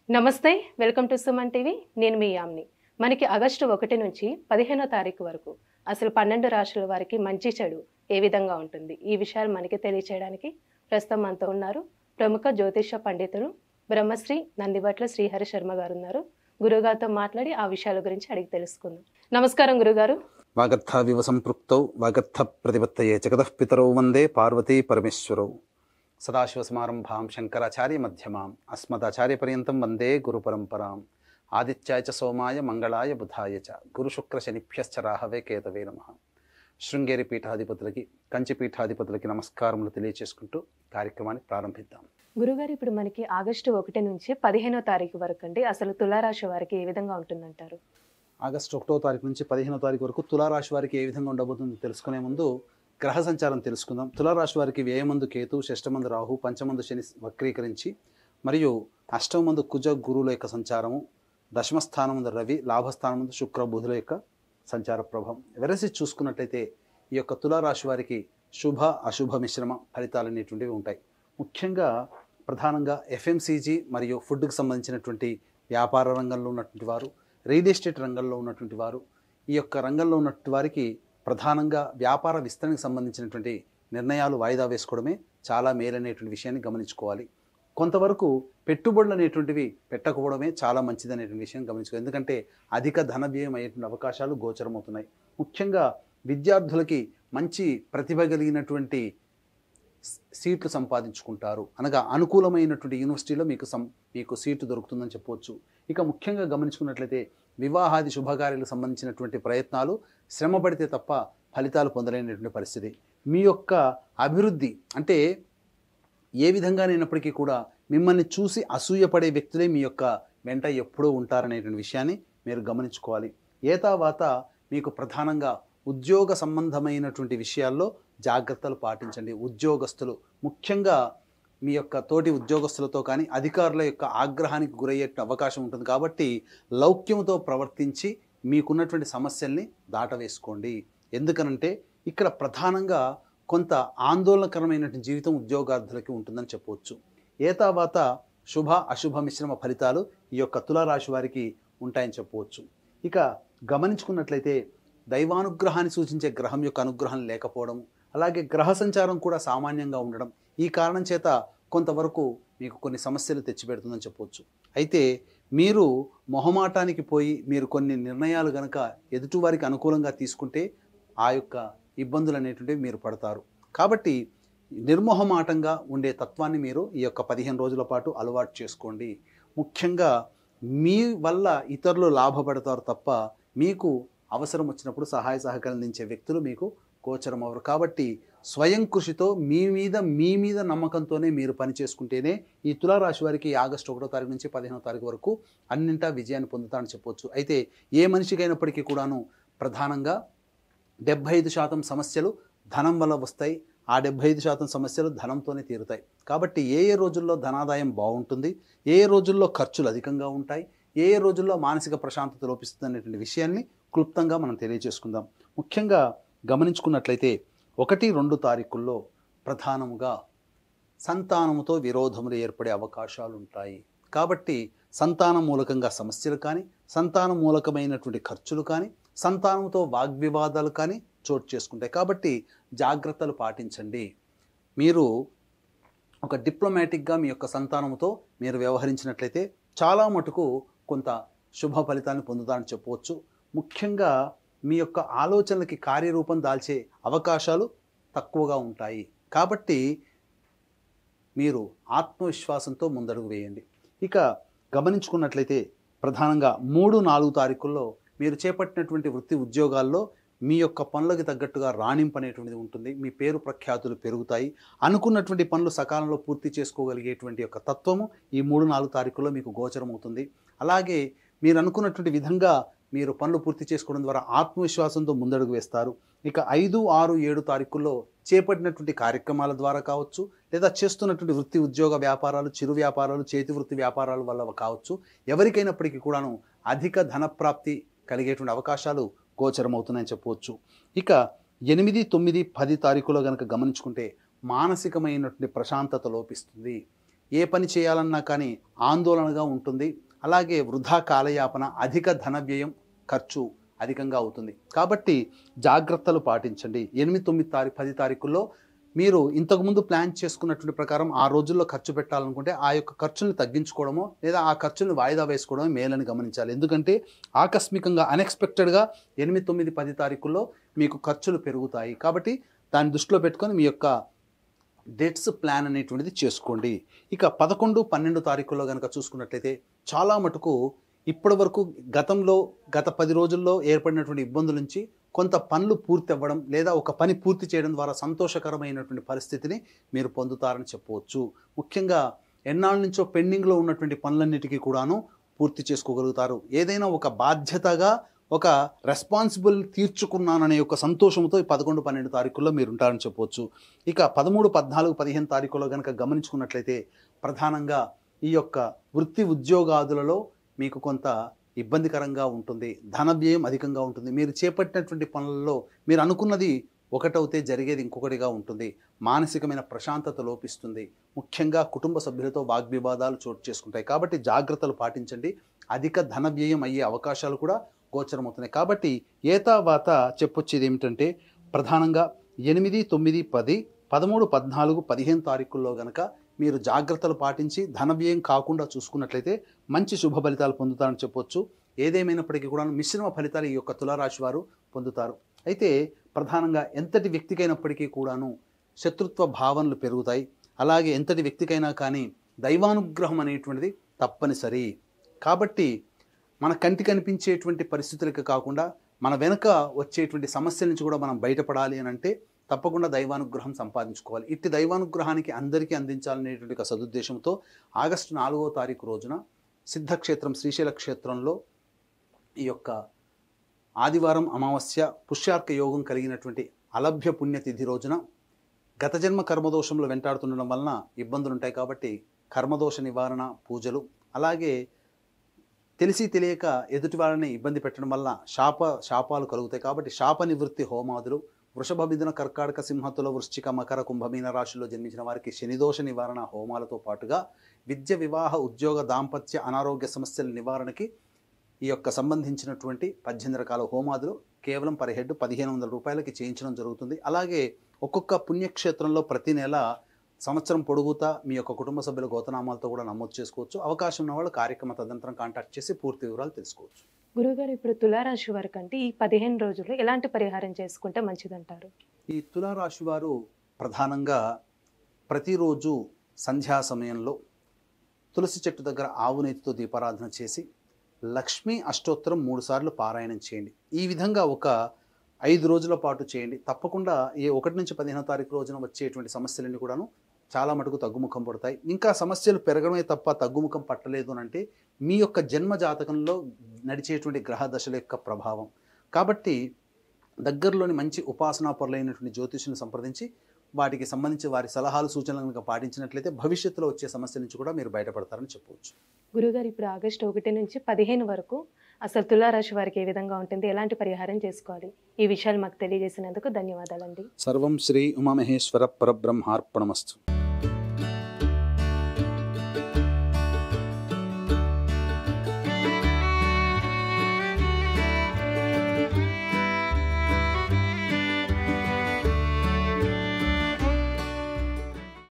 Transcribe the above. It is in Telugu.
నమస్తే. Welcome to Suman TV. నేను మీ యామ్ని. మనకి ఆగస్టు 1 నుంచి 15వ తారీఖు వరకు అసలు 12 రాశుల వారికి మంచి చెడు ఏ విధంగా ఉంటుంది? ఈ విషయాలు మనకి తెలియచేయడానికి ప్రస్తుతం మనతో ఉన్నారు ప్రముఖ జ్యోతిష పండితులు బ్రహ్మశ్రీ నందిబట్ల శ్రీహరి శర్మ గారు ఉన్నారు. గురుగారితో మాట్లాడి ఆ విషయాల గురించి అడిగి తెలుసుకుందాం. నమస్కారం గురుగారు. వాగర్థావివ సంపృక్తౌ వాగర్థ ప్రతిపత్తయే జగతః పితరౌ వందే పార్వతీ పరమేశ్వరౌ సదాశివసమారంభాం శంకరాచార్య మధ్యమాం అస్మదాచార్యపర్యంతం వందే గురుపరంపరాం ఆదిత్యాయ చ సోమాయ మంగళాయ బుధాయ చ గురుశుక్రశనిభ్యశ్చ రాహవే కేతవే నమః. శృంగేరి పీఠాధిపతులకి, కంచి పీఠాధిపతులకి నమస్కారములు తెలియచేసుకుంటూ కార్యక్రమాన్ని ప్రారంభిద్దాం. గురుగారు, ఇప్పుడు మనకి ఆగస్టు 1 నుంచి 15వ తారీఖు వరకు అండి అసలు తులారాశి వారికి ఏ విధంగా ఉంటుందంటారు? ఆగస్టు 1వ తారీఖు నుంచి 15వ తారీఖు వరకు తులారాశి వారికి ఏ విధంగా ఉండబోతుందో తెలుసుకునే ముందు గ్రహ సంచారం తెలుసుకుందాం. తులారాశి వారికి వ్యయమందు కేతు, షష్టమందు రాహు, పంచమందు శని వక్రీకరించి, మరియు అష్టమందు కుజ గురువుల యొక్క సంచారము, దశమస్థానమందు రవి, లాభస్థానమందు శుక్ర బుధుల యొక్క సంచార ప్రభావం వెరసి చూసుకున్నట్లయితే ఈ యొక్క తులారాశి వారికి శుభ అశుభ మిశ్రమ ఫలితాలు అనేటువంటివి ఉంటాయి. ముఖ్యంగా ప్రధానంగా ఎఫ్ఎంసీజీ మరియు ఫుడ్కి సంబంధించినటువంటి వ్యాపార రంగంలో ఉన్నటువంటి వారు, రియల్ ఎస్టేట్ రంగంలో ఉన్నటువంటి వారు, ఈ యొక్క రంగంలో ఉన్నటువంటి వారికి ప్రధానంగా వ్యాపార విస్తరణకు సంబంధించినటువంటి నిర్ణయాలు వాయిదా వేసుకోవడమే చాలా మేలనేటువంటి విషయాన్ని గమనించుకోవాలి. కొంతవరకు పెట్టుబడులు అనేటువంటివి పెట్టకపోవడమే చాలా మంచిది అనేటువంటి విషయం గమనించుకోవాలి. ఎందుకంటే అధిక ధన వ్యయం అయ్యేటువంటి అవకాశాలు గోచరమవుతున్నాయి. ముఖ్యంగా విద్యార్థులకి మంచి ప్రతిభ కలిగినటువంటి సీట్లు సంపాదించుకుంటారు, అనగా అనుకూలమైనటువంటి యూనివర్సిటీలో మీకు సీటు దొరుకుతుందని చెప్పవచ్చు. ఇక ముఖ్యంగా గమనించుకున్నట్లయితే వివాహాది శుభకార్యాలకు సంబంధించినటువంటి ప్రయత్నాలు శ్రమ పడితే తప్ప ఫలితాలు పొందలేనటువంటి పరిస్థితి. మీ యొక్క అభివృద్ధి అంటే ఏ విధంగానైనప్పటికీ కూడా మిమ్మల్ని చూసి అసూయపడే వ్యక్తులే మీ యొక్క వెంట ఎప్పుడూ ఉంటారనేటువంటి విషయాన్ని మీరు గమనించుకోవాలి. ఏతావాత మీకు ప్రధానంగా ఉద్యోగ సంబంధమైనటువంటి విషయాల్లో జాగ్రత్తలు పాటించండి. ఉద్యోగస్తులు ముఖ్యంగా మీ యొక్క తోటి ఉద్యోగస్తులతో కానీ అధికారుల యొక్క ఆగ్రహానికి గురయ్యే అవకాశం ఉంటుంది. కాబట్టి లౌక్యంతో ప్రవర్తించి మీకున్నటువంటి సమస్యల్ని దాటవేసుకోండి. ఎందుకనంటే ఇక్కడ ప్రధానంగా కొంత ఆందోళనకరమైనటువంటి జీవితం ఉద్యోగార్థులకి ఉంటుందని చెప్పవచ్చు. ఏతావాత శుభ అశుభ మిశ్రమ ఫలితాలు ఈ యొక్క తులారాశి వారికి ఉంటాయని చెప్పవచ్చు. ఇక గమనించుకున్నట్లయితే దైవానుగ్రహాన్ని సూచించే గ్రహం యొక్క అనుగ్రహం లేకపోవడం, అలాగే గ్రహ సంచారం కూడా సామాన్యంగా ఉండడం, ఈ కారణం చేత కొంతవరకు మీకు కొన్ని సమస్యలు తెచ్చిపెడుతుందని చెప్పవచ్చు. అయితే మీరు మొహమాటానికి పోయి మీరు కొన్ని నిర్ణయాలు కనుక ఎదుటివారికి అనుకూలంగా తీసుకుంటే ఆ యొక్క ఇబ్బందులు అనేటువంటివి మీరు పడతారు. కాబట్టి నిర్మోహమాటంగా ఉండే తత్వాన్ని మీరు ఈ యొక్క 15 రోజుల పాటు అలవాటు చేసుకోండి. ముఖ్యంగా మీ వల్ల ఇతరులు లాభపడతారు తప్ప మీకు అవసరం వచ్చినప్పుడు సహాయ సహకారం అందించే వ్యక్తులు మీకు గోచరం అవ్వరు. కాబట్టి స్వయం కృషితో మీ మీద నమ్మకంతోనే మీరు పని చేసుకుంటేనే ఈ తులారాశి వారికి ఆగస్టు 1వ తారీఖు నుంచి 15వ తారీఖు వరకు అన్నింటా విజయాన్ని పొందుతారని చెప్పవచ్చు. అయితే ఏ మనిషికైనప్పటికీ కూడాను ప్రధానంగా 75% సమస్యలు ధనం వల్ల వస్తాయి. ఆ 75% సమస్యలు ధనంతోనే తీరుతాయి. కాబట్టి ఏ రోజుల్లో ధనాదాయం బాగుంటుంది, ఏ రోజుల్లో ఖర్చులు అధికంగా ఉంటాయి, ఏ రోజుల్లో మానసిక ప్రశాంతత లోపిస్తుంది అనేటువంటి విషయాన్ని క్లుప్తంగా మనం తెలియజేసుకుందాం. ముఖ్యంగా గమనించుకున్నట్లయితే 1-2 తారీఖుల్లో ప్రధానముగా సంతానముతో విరోధములు ఏర్పడే అవకాశాలు ఉంటాయి. కాబట్టి సంతానం మూలకంగా సమస్యలు కానీ, సంతానం మూలకమైనటువంటి ఖర్చులు కానీ, సంతానంతో వాగ్వివాదాలు కానీ చోటు చేసుకుంటాయి. కాబట్టి జాగ్రత్తలు పాటించండి. మీరు ఒక డిప్లొమాటిక్గా మీ యొక్క సంతానంతో మీరు వ్యవహరించినట్లయితే చాలా మటుకు కొంత శుభ ఫలితాన్ని పొందుతారని చెప్పవచ్చు. ముఖ్యంగా మీ యొక్క ఆలోచనలకి కార్యరూపం దాల్చే అవకాశాలు తక్కువగా ఉంటాయి. కాబట్టి మీరు ఆత్మవిశ్వాసంతో ముందడుగు వేయండి. ఇక గమనించుకున్నట్లయితే ప్రధానంగా 3-4 తారీఖుల్లో మీరు చేపట్టినటువంటి వృత్తి ఉద్యోగాల్లో మీ యొక్క పనులకు తగ్గట్టుగా రాణింపు అనేటువంటిది ఉంటుంది. మీ పేరు ప్రఖ్యాతులు పెరుగుతాయి. అనుకున్నటువంటి పనులు సకాలంలో పూర్తి చేసుకోగలిగేటువంటి యొక్క తత్వము ఈ 3-4 తారీఖుల్లో మీకు గోచరమవుతుంది. అలాగే మీరు అనుకున్నటువంటి విధంగా మీరు పనులు పూర్తి చేసుకోవడం ద్వారా ఆత్మవిశ్వాసంతో ముందడుగు వేస్తారు. ఇక 5, 6, 7 తారీఖుల్లో చేపట్టినటువంటి కార్యక్రమాల ద్వారా కావచ్చు, లేదా చేస్తున్నటువంటి వృత్తి ఉద్యోగ వ్యాపారాలు, చిరు వ్యాపారాలు, చేతి వృత్తి వ్యాపారాల వల్ల కావచ్చు, ఎవరికైనప్పటికీ కూడాను అధిక ధనప్రాప్తి కలిగేటువంటి అవకాశాలు గోచరమవుతున్నాయని చెప్పవచ్చు. ఇక 8, 9, 10 తారీఖులో కనుక గమనించుకుంటే మానసికమైనటువంటి ప్రశాంతత లోపిస్తుంది. ఏ పని చేయాలన్నా కానీ ఆందోళనగా ఉంటుంది. అలాగే వృధా కాలయాపన, అధిక ధన వ్యయం, ఖర్చు అధికంగా అవుతుంది. కాబట్టి జాగ్రత్తలు పాటించండి. 8, 9, 10 తారీఖుల్లో మీరు ఇంతకుముందు ప్లాన్ చేసుకున్నటువంటి ప్రకారం ఆ రోజుల్లో ఖర్చు పెట్టాలనుకుంటే ఆ యొక్క ఖర్చుని తగ్గించుకోవడమో లేదా ఆ ఖర్చుని వాయిదా వేసుకోవడమో మేలని గమనించాలి. ఎందుకంటే ఆకస్మికంగా అన్ఎక్స్పెక్టెడ్గా 8, 9, 10 తారీఖుల్లో మీకు ఖర్చులు పెరుగుతాయి. కాబట్టి దాన్ని దృష్టిలో పెట్టుకొని మీ యొక్క డేట్స్ ప్లాన్ అనేటువంటిది చేసుకోండి. ఇక 11, 12 తారీఖుల్లో కనుక చూసుకున్నట్లయితే చాలా మటుకు ఇప్పటి వరకు గత 10 రోజుల్లో ఏర్పడినటువంటి ఇబ్బందుల నుంచి కొంత పనులు పూర్తి అవ్వడం లేదా ఒక పని పూర్తి చేయడం ద్వారా సంతోషకరమైనటువంటి పరిస్థితిని మీరు పొందుతారని చెప్పవచ్చు. ముఖ్యంగా ఎన్నాళ్ళ నుంచో పెండింగ్లో ఉన్నటువంటి పనులన్నిటికీ కూడాను పూర్తి చేసుకోగలుగుతారు. ఏదైనా ఒక బాధ్యతగా ఒక రెస్పాన్సిబుల్ తీర్చుకున్నాననే ఒక సంతోషంతో ఈ 11, 12 తారీఖుల్లో మీరు ఉంటారని చెప్పవచ్చు. ఇక 13, 14, 15 తారీఖుల్లో కనుక గమనించుకున్నట్లయితే ప్రధానంగా ఈ యొక్క వృత్తి ఉద్యోగాదులలో మీకు కొంత ఇబ్బందికరంగా ఉంటుంది. ధన వ్యయం అధికంగా ఉంటుంది. మీరు చేపట్టినటువంటి పనులలో మీరు అనుకున్నది ఒకటవుతే జరిగేది ఇంకొకటిగా ఉంటుంది. మానసికమైన ప్రశాంతత లోపిస్తుంది. ముఖ్యంగా కుటుంబ సభ్యులతో వాగ్వివాదాలు చోటు చేసుకుంటాయి. కాబట్టి జాగ్రత్తలు పాటించండి. అధిక ధన వ్యయం అయ్యే అవకాశాలు కూడా గోచరమవుతున్నాయి. కాబట్టి ఏతావాత చెప్పొచ్చేది ఏమిటంటే ప్రధానంగా 8, 9, 10, 13, 14, 15 తారీఖుల్లో కనుక మీరు జాగ్రత్తలు పాటించి ధన వ్యయం కాకుండా చూసుకున్నట్లయితే మంచి శుభ ఫలితాలు పొందుతారని చెప్పొచ్చు. ఏదేమైనప్పటికీ కూడా మిశ్రమ ఫలితాలు ఈ యొక్క తులారాశి వారు పొందుతారు. అయితే ప్రధానంగా ఎంతటి వ్యక్తికైనప్పటికీ కూడాను శత్రుత్వ భావనలు పెరుగుతాయి. అలాగే ఎంతటి వ్యక్తికైనా కానీ దైవానుగ్రహం అనేటువంటిది తప్పనిసరి. కాబట్టి మన కంటికి కనిపించేటువంటి పరిస్థితులకు కాకుండా మన వెనుక వచ్చేటువంటి సమస్యల నుంచి కూడా మనం బయటపడాలి అని అంటే తప్పకుండా దైవానుగ్రహం సంపాదించుకోవాలి. ఇట్టి దైవానుగ్రహానికి అందరికీ అందించాలనేటువంటి ఒక సదుద్దేశంతో ఆగస్టు 4వ తారీఖు రోజున సిద్ధక్షేత్రం శ్రీశైల క్షేత్రంలో ఈ యొక్క ఆదివారం అమావాస్య పుష్యార్క యోగం కలిగినటువంటి అలభ్య పుణ్యతిథి రోజున గత జన్మ కర్మదోషంలో వెంటాడుతుండడం వలన ఇబ్బందులు ఉంటాయి. కాబట్టి కర్మదోష నివారణ పూజలు, అలాగే తెలిసి తెలియక ఎదుటి వాళ్ళని ఇబ్బంది పెట్టడం వల్ల శాపాలు కలుగుతాయి. కాబట్టి శాప నివృత్తి హోమాదులు, వృషభ, మిథున, కర్కాటక, సింహ, తుల, వృశ్చిక, మకర, కుంభమీన రాశుల్లో జన్మించిన వారికి శనిదోష నివారణ హోమాలతో పాటుగా విద్య, వివాహ, ఉద్యోగ, దాంపత్య, అనారోగ్య సమస్యల నివారణకి ఈ యొక్క సంబంధించినటువంటి 18 రకాల హోమాదులు కేవలం పర్ హెడ్ 1500 రూపాయలకి చేయించడం జరుగుతుంది. అలాగే ఒక్కొక్క పుణ్యక్షేత్రంలో ప్రతి నెల సంవత్సరం పొడుగుతా మీ యొక్క కుటుంబ సభ్యుల గోతనామాలతో కూడా నమోదు చేసుకోవచ్చు. అవకాశం ఉన్న వాళ్ళు కార్యక్రమ తదనంతరం కాంటాక్ట్ చేసి పూర్తి వివరాలు తెలుసుకోవచ్చు. గురుగారు, ఇప్పుడు తులారాశి వారికి అంటే ఈ 15 రోజులు ఎలాంటి పరిహారం చేసుకుంటే మంచిదంటారు? ఈ తులారాశి వారు ప్రధానంగా ప్రతిరోజు సంధ్యా సమయంలో తులసి చెట్టు దగ్గర ఆవు నెయ్యితో దీపారాధన చేసి లక్ష్మీ అష్టోత్తరం 3 సార్లు పారాయణం చేయండి. ఈ విధంగా ఒక 5 రోజుల పాటు చేయండి. తప్పకుండా ఈ 1 నుంచి 15వ తారీఖు రోజున వచ్చేటువంటి సమస్యలన్నీ కూడాను చాలా మటుకు తగ్గుముఖం పడతాయి. ఇంకా సమస్యలు పెరగడమే తప్ప తగ్గుముఖం పట్టలేదు అని అంటే మీ యొక్క జన్మ జాతకంలో నడిచేటువంటి గ్రహ దశల యొక్క ప్రభావం. కాబట్టి దగ్గరలోని మంచి ఉపాసనా పరులైనటువంటి జ్యోతిష్యుని సంప్రదించి వాటికి సంబంధించి వారి సలహాలు సూచనలు కనుక పాటించినట్లయితే భవిష్యత్తులో వచ్చే సమస్యల నుంచి కూడా మీరు బయటపడతారని చెప్పవచ్చు. గురుగారు, ఇప్పుడు ఆగస్టు 1 నుంచి 15 వరకు అసలు తులారాశి వారికి ఏ విధంగా ఉంటుంది, ఎలాంటి పరిహారం చేసుకోవాలి, ఈ విషయాలు మాకు తెలియజేసినందుకు ధన్యవాదాలండి. సర్వం శ్రీ ఉమామహేశ్వర పరబ్రహ్మార్పణమస్తు.